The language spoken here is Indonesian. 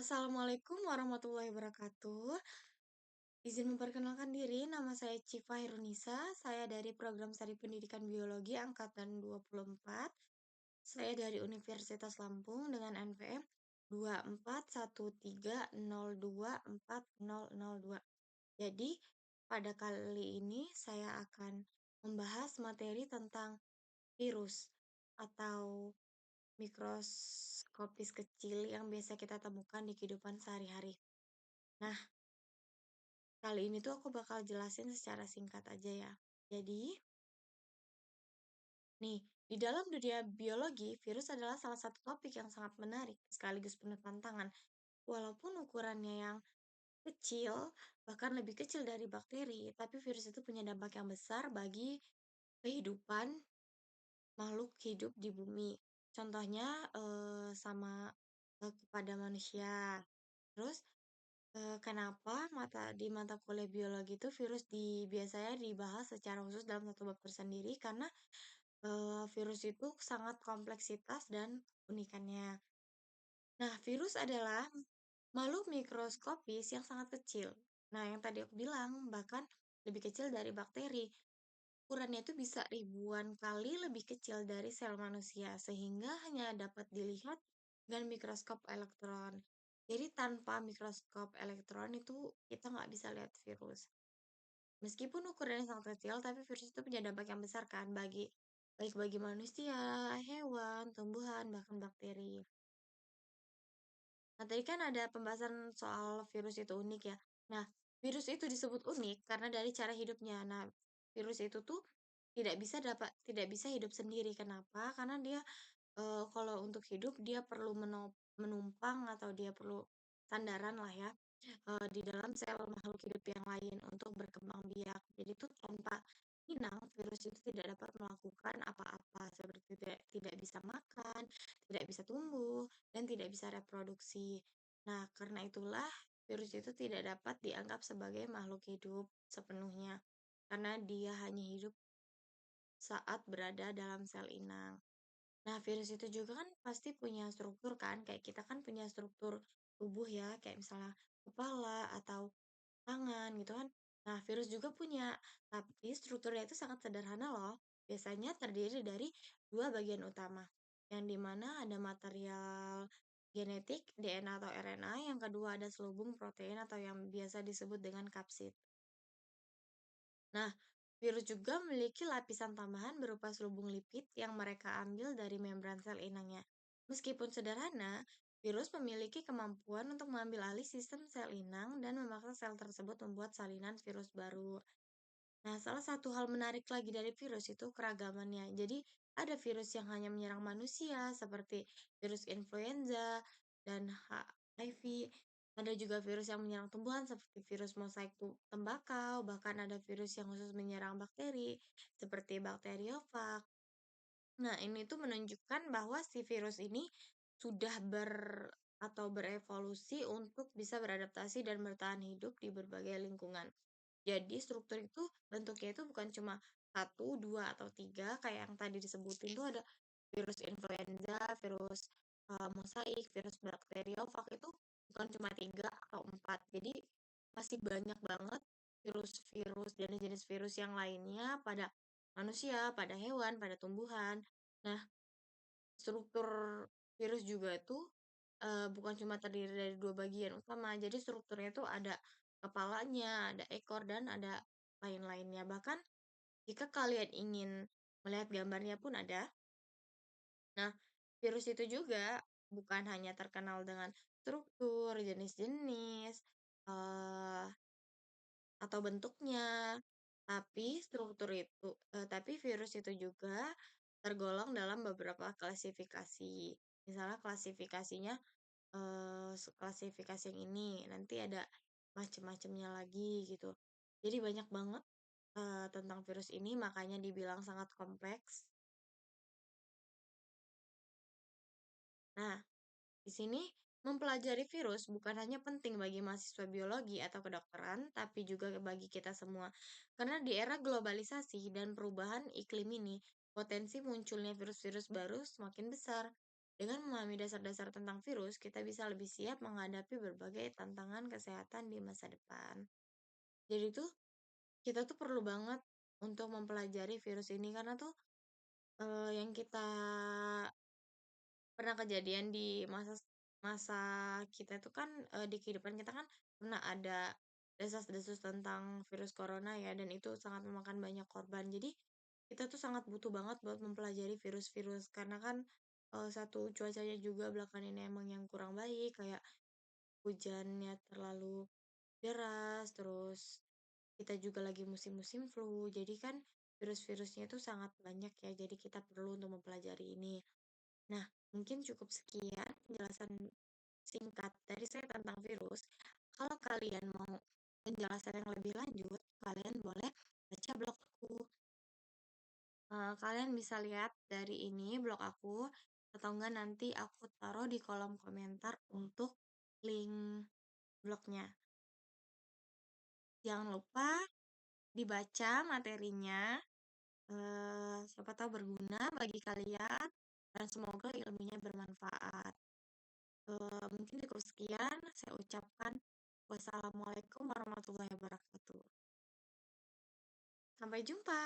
Assalamualaikum warahmatullahi wabarakatuh. Izin memperkenalkan diri, nama saya Cifa Hirunisa. Saya dari Program Studi Pendidikan Biologi Angkatan 24. Saya dari Universitas Lampung dengan NPM 2413024002. Jadi, pada kali ini saya akan membahas materi tentang virus atau mikroskopis kecil yang biasa kita temukan di kehidupan sehari-hari. Nah, kali ini tuh aku bakal jelasin secara singkat aja ya. Jadi, nih, di dalam dunia biologi, virus adalah salah satu topik yang sangat menarik sekaligus penuh tantangan. Walaupun ukurannya yang kecil, bahkan lebih kecil dari bakteri, tapi virus itu punya dampak yang besar bagi kehidupan makhluk hidup di bumi. Contohnya kepada manusia. Terus kenapa di mata kuliah biologi itu virus biasanya dibahas secara khusus dalam satu bab tersendiri karena virus itu sangat kompleksitas dan unikannya. Nah, virus adalah makhluk mikroskopis yang sangat kecil. Nah, yang tadi aku bilang bahkan lebih kecil dari bakteri. Ukurannya itu bisa ribuan kali lebih kecil dari sel manusia, sehingga hanya dapat dilihat dengan mikroskop elektron. Jadi tanpa mikroskop elektron itu kita nggak bisa lihat virus. Meskipun ukurannya sangat kecil, tapi virus itu punya dampak yang besar kan baik bagi manusia, hewan, tumbuhan, bahkan bakteri. Nah, tadi kan ada pembahasan soal virus itu unik ya. Nah, virus itu disebut unik karena dari cara hidupnya. Nah, virus itu tuh tidak bisa hidup sendiri. Kenapa? Karena dia kalau untuk hidup dia perlu menumpang atau dia perlu sandaran lah ya di dalam sel makhluk hidup yang lain untuk berkembang biak. Jadi itu tanpa inang, virus itu tidak dapat melakukan apa-apa seperti tidak bisa makan, tidak bisa tumbuh, dan tidak bisa reproduksi. Nah, karena itulah virus itu tidak dapat dianggap sebagai makhluk hidup sepenuhnya, karena dia hanya hidup saat berada dalam sel inang. Nah, virus itu juga kan pasti punya struktur kan, kayak kita kan punya struktur tubuh ya, kayak misalnya kepala atau tangan gitu kan. Nah, virus juga punya, tapi strukturnya itu sangat sederhana loh. Biasanya terdiri dari dua bagian utama, yang dimana ada material genetik, DNA atau RNA, yang kedua ada selubung protein atau yang biasa disebut dengan kapsid. Nah, virus juga memiliki lapisan tambahan berupa selubung lipid yang mereka ambil dari membran sel inangnya. Meskipun sederhana, virus memiliki kemampuan untuk mengambil alih sistem sel inang dan memaksa sel tersebut membuat salinan virus baru. Nah, salah satu hal menarik lagi dari virus itu keragamannya. Jadi, ada virus yang hanya menyerang manusia, seperti virus influenza dan HIV. Ada juga virus yang menyerang tumbuhan, seperti virus mosaik tembakau. Bahkan ada virus yang khusus menyerang bakteri, seperti bakteriofag. Nah, ini tuh menunjukkan bahwa si virus ini sudah atau berevolusi untuk bisa beradaptasi dan bertahan hidup di berbagai lingkungan. Jadi struktur itu bentuknya itu bukan cuma satu, dua, atau tiga kayak yang tadi disebutin tuh ada virus influenza, virus mosaik, virus bakteriofag itu bukan cuma tiga atau empat. Jadi masih banyak banget virus-virus jenis-jenis virus yang lainnya pada manusia, pada hewan, pada tumbuhan. Nah, struktur virus juga itu bukan cuma terdiri dari dua bagian utama. Jadi strukturnya itu ada kepalanya, ada ekor, dan ada lain-lainnya. Bahkan jika kalian ingin melihat gambarnya pun ada. Nah, virus itu juga bukan hanya terkenal dengan struktur, jenis-jenis, eh, atau bentuknya, tapi virus itu juga tergolong dalam beberapa klasifikasi. Misalnya klasifikasi yang ini, nanti ada macam-macamnya lagi gitu. Jadi banyak banget tentang virus ini, makanya dibilang sangat kompleks. Nah, di sini mempelajari virus bukan hanya penting bagi mahasiswa biologi atau kedokteran, tapi juga bagi kita semua. Karena di era globalisasi dan perubahan iklim ini, potensi munculnya virus-virus baru semakin besar. Dengan memahami dasar-dasar tentang virus, kita bisa lebih siap menghadapi berbagai tantangan kesehatan di masa depan. Jadi tuh, kita tuh perlu banget untuk mempelajari virus ini karena tuh, yang kita pernah kejadian di masa kita itu kan, di kehidupan kita kan pernah ada desas-desus tentang virus corona ya, dan itu sangat memakan banyak korban. Jadi, kita tuh sangat butuh banget buat mempelajari virus-virus karena kan, satu cuacanya juga belakangan ini emang yang kurang baik, kayak hujannya terlalu deras, terus kita juga lagi musim-musim flu. Jadi kan virus-virusnya itu sangat banyak ya, jadi kita perlu untuk mempelajari ini. Nah, mungkin cukup sekian penjelasan singkat dari saya tentang virus. Kalau kalian mau penjelasan yang lebih lanjut, kalian boleh baca blog aku. Kalian bisa lihat dari ini blog aku, atau enggak nanti aku taruh di kolom komentar untuk link blognya. Jangan lupa dibaca materinya, siapa tahu berguna bagi kalian, dan semoga ilmunya bermanfaat. Mungkin cukup sekian saya ucapkan. Wassalamualaikum warahmatullahi wabarakatuh. Sampai jumpa.